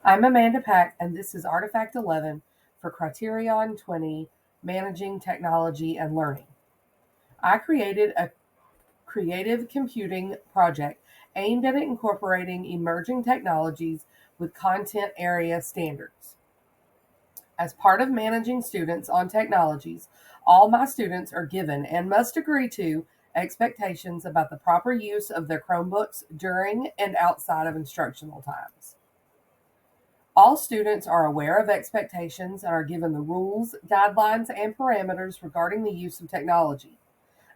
I'm Amanda Pack, and this is Artifact 11 for Criterion 20 Managing Technology and Learning. I created a creative computing project aimed at incorporating emerging technologies with content area standards. As part of managing students on technologies, all my students are given and must agree to expectations about the proper use of their Chromebooks during and outside of instructional times. All students are aware of expectations and are given the rules, guidelines, and parameters regarding the use of technology.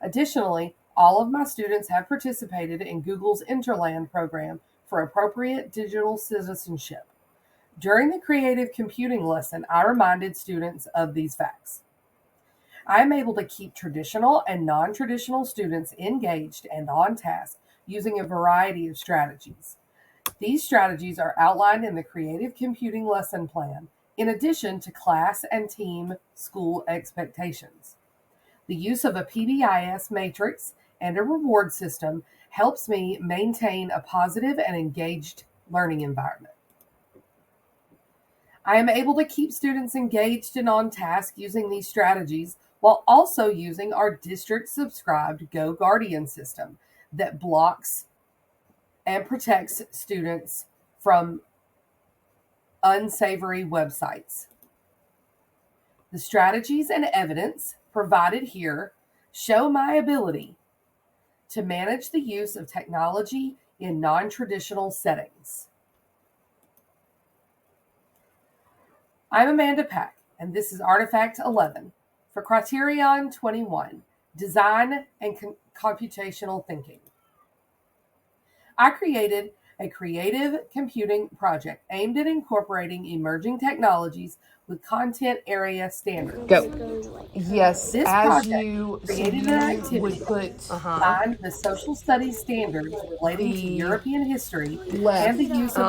Additionally, all of my students have participated in Google's Interland program for appropriate digital citizenship. During the creative computing lesson, I reminded students of these facts. I am able to keep traditional and non traditional students engaged and on task using a variety of strategies. These strategies are outlined in the Creative Computing Lesson Plan, in addition to class and team school expectations. The use of a PBIS matrix and a reward system helps me maintain a positive and engaged learning environment. I am able to keep students engaged and on task using these strategies while also using our district subscribed Go Guardian system that blocks and protects students from unsavory websites. The strategies and evidence provided here show my ability to manage the use of technology in non traditional settings. I'm Amanda Pack, and this is Artifact 11 for Criterion 21 Design and Computational Thinking. I created a creative computing project aimed at incorporating emerging technologies with content area standards. Go. Yes, This as project you, so created an you activity would put that combined the social studies standards relating to the European history and the left use of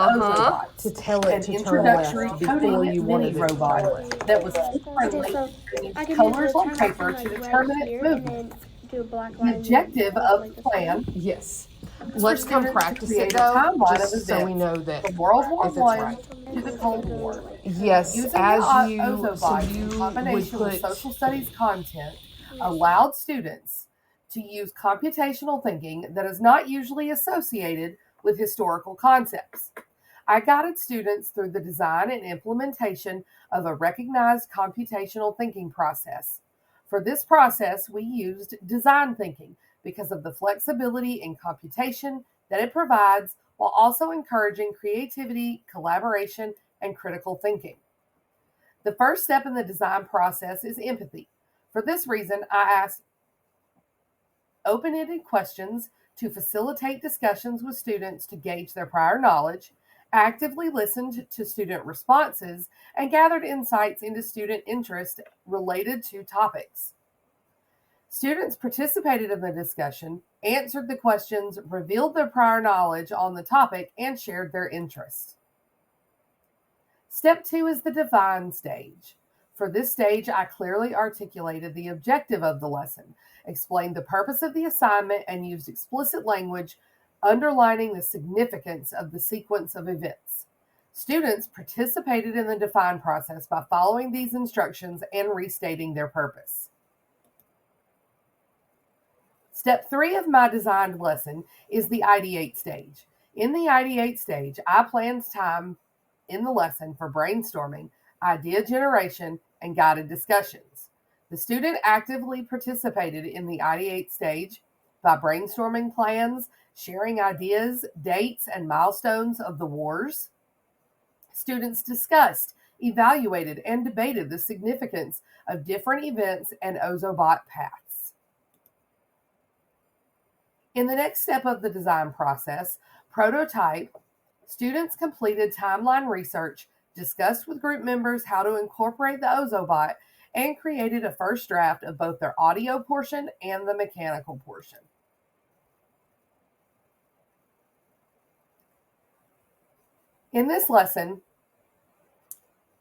to Ozobots, tell it an to turn introductory left coding before you mini wanted it to turn robot left. that was kid Okay, friendly so and I used could do colors the on turn left paper one to like right determine its here and movement. then do a black The line and then objective go of like the this again. plan Yes. was for Let's come students to practice it create a though, timeline of just so we events know that from World War if it's One right. to the Okay, so Cold go War. like turn Yes, Using the as you, so Ozobots in you would combination with put social studies content left. allowed students to use computational thinking that is not usually associated with historical concepts. I guided students through the design and implementation of a recognized computational thinking process. For this process, we used design thinking because of the flexibility in computation that it provides while also encouraging creativity, collaboration, and critical thinking. The first step in the design process is empathy. For this reason, I asked open ended questions to facilitate discussions with students to gauge their prior knowledge, actively listened to student responses, and gathered insights into student interest related to topics. Students participated in the discussion, answered the questions, revealed their prior knowledge on the topic, and shared their interests. Step two is the define stage. For this stage, I clearly articulated the objective of the lesson, explained the purpose of the assignment, and used explicit language underlining the significance of the sequence of events. Students participated in the define process by following these instructions and restating their purpose. Step three of my designed lesson is the ideate stage. In the ideate stage, I planned time in the lesson for brainstorming, idea generation, and guided discussions. The student actively participated in the ideate stage by brainstorming plans, sharing ideas, dates, and milestones of the wars. Students discussed, evaluated, and debated the significance of different events and Ozobot paths. In the next step of the design process, prototype, students completed timeline research, discussed with group members how to incorporate the Ozobot, and created a first draft of both their audio portion and the mechanical portion. In this lesson,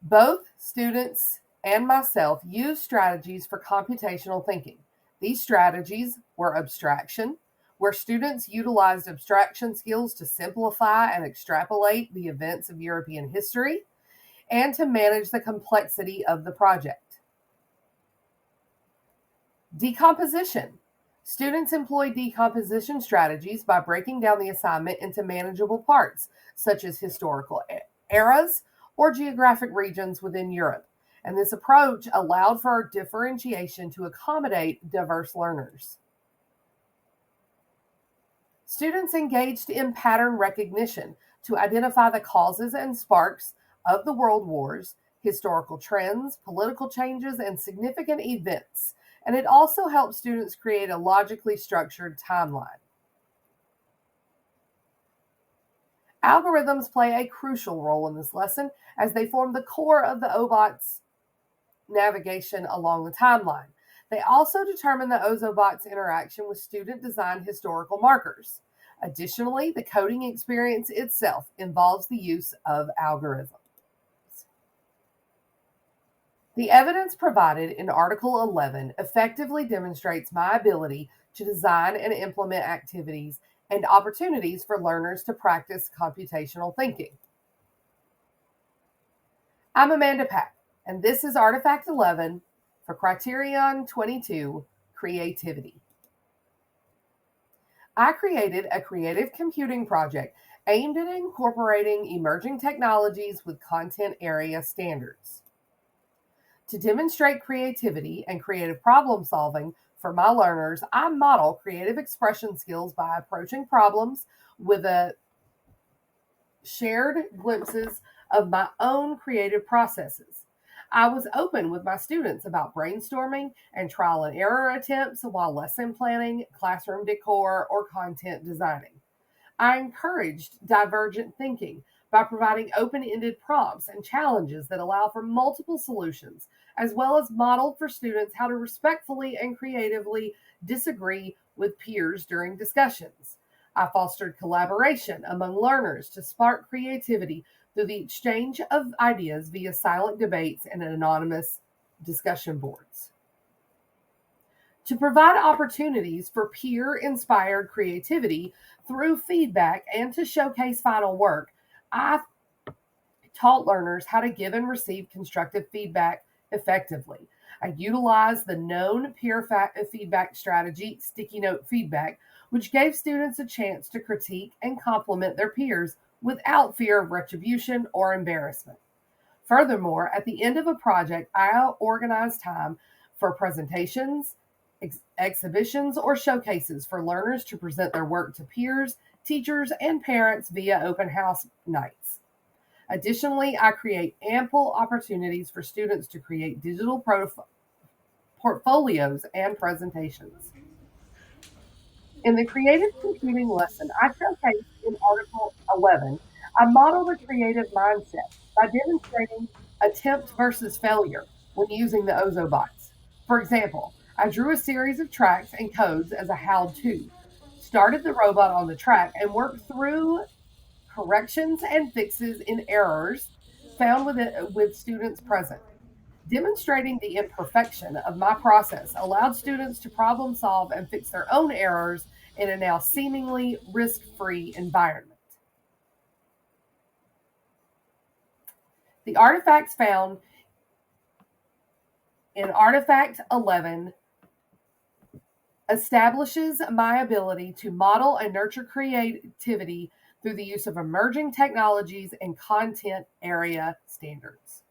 both students and myself used strategies for computational thinking. These strategies were abstraction, where students utilized abstraction skills to simplify and extrapolate the events of European history and to manage the complexity of the project. Decomposition. Students employ decomposition strategies by breaking down the assignment into manageable parts, such as historical eras or geographic regions within Europe. And this approach allowed for differentiation to accommodate diverse learners. Students engaged in pattern recognition to identify the causes and sparks of the world wars, historical trends, political changes, and significant events. And it also helped students create a logically structured timeline. Algorithms play a crucial role in this lesson as they form the core of the OBOT's navigation along the timeline. They also determine the OZOBOT's interaction with student-designed historical markers. Additionally, the coding experience itself involves the use of algorithms. The evidence provided in Article 11 effectively demonstrates my ability to design and implement activities and opportunities for learners to practice computational thinking. I'm Amanda Pack, and this is Artifact 11 for Criterion 22, Creativity. I created a creative computing project aimed at incorporating emerging technologies with content area standards. To demonstrate creativity and creative problem solving for my learners, I model creative expression skills by approaching problems with a shared glimpses of my own creative processes. I was open with my students about brainstorming and trial and error attempts while lesson planning, classroom decor, or content designing. I encouraged divergent thinking by providing open-ended prompts and challenges that allow for multiple solutions, as well as modeled for students how to respectfully and creatively disagree with peers during discussions. I fostered collaboration among learners to spark creativity through the exchange of ideas via silent debates and anonymous discussion boards. To provide opportunities for peer-inspired creativity through feedback and to showcase final work, I taught learners how to give and receive constructive feedback effectively. I utilized the known peer feedback strategy, sticky note feedback, which gave students a chance to critique and compliment their peers without fear of retribution or embarrassment. Furthermore, at the end of a project, I organized time for presentations, exhibitions, or showcases for learners to present their work to peers, teachers, and parents via open house nights. Additionally, I create ample opportunities for students to create digital portfolios and presentations. In the creative computing lesson I showcased in Article 11, I modeled a creative mindset by demonstrating attempt versus failure when using the OZOBOTs. For example, I drew a series of tracks and codes as a how-to, started the robot on the track, and worked through corrections and fixes in errors found with students present. Demonstrating the imperfection of my process allowed students to problem solve and fix their own errors in a now seemingly risk-free environment. The artifacts found in Artifact 11 establishes my ability to model and nurture creativity through the use of emerging technologies and content area standards.